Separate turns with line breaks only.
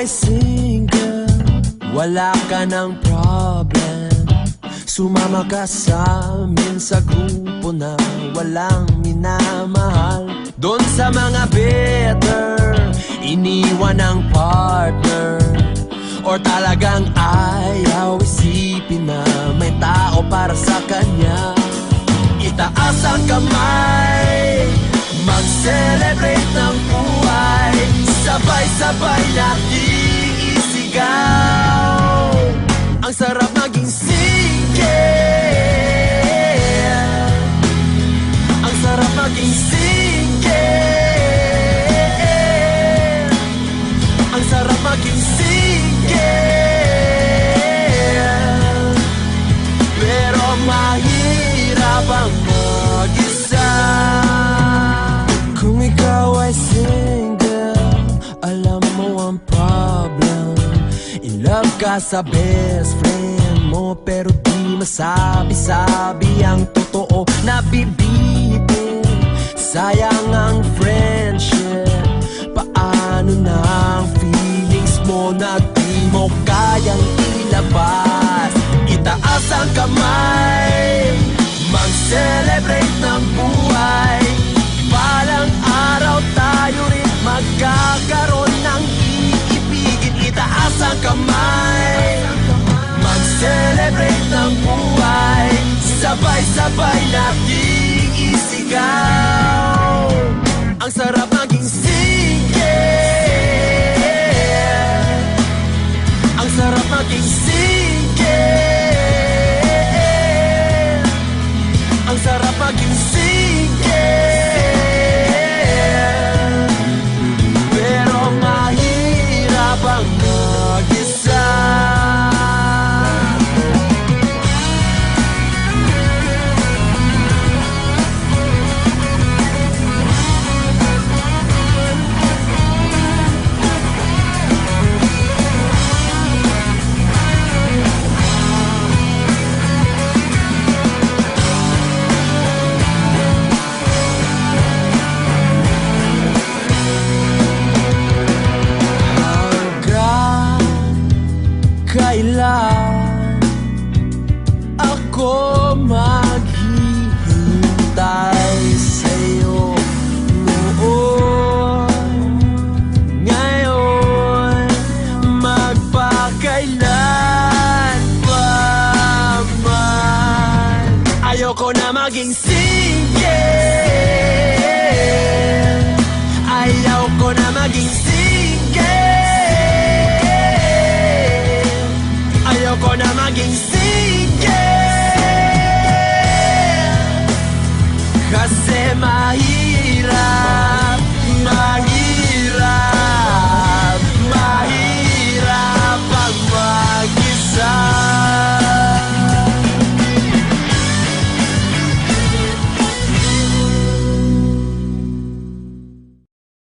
Single, wala ka ng problem. Sumama ka sa amin sa grupo na walang minamahal. Doon sa mga bitter, iniwan ng partner, or talagang ayaw isipin na may tao para sa kanya. Itaas ang kamay, mag-celebrate ng buhay, sabay-sabay natin isigaw. Ang sarap maging single, ang sarap maging single, ang sarap maging single. Pero mahirap ang mag-isa. Kung ikaw ay single, alam mo ang problem. In love ka sa best friend mo, pero di masabi-sabi ang totoo. Nabibitin, sayang ang friendship. Paano na ang feelings mo na di mo kayang ilabas? Itaas ang kamay, mag-celebrate ng buhay. Balang araw tayo rin magkakaroon ng iibigin. Itaas ang kamay, mag-celebrate ng buhay, sabay-sabay nating isigaw. Ang sarap maging single, ang sarap maging single, ang sarap maging single. Pero mahirap ang mag-isa. Kailan ako maghihintay sa'yo? Noon, ngayon, magpakailan pa man. Ayoko na maging single,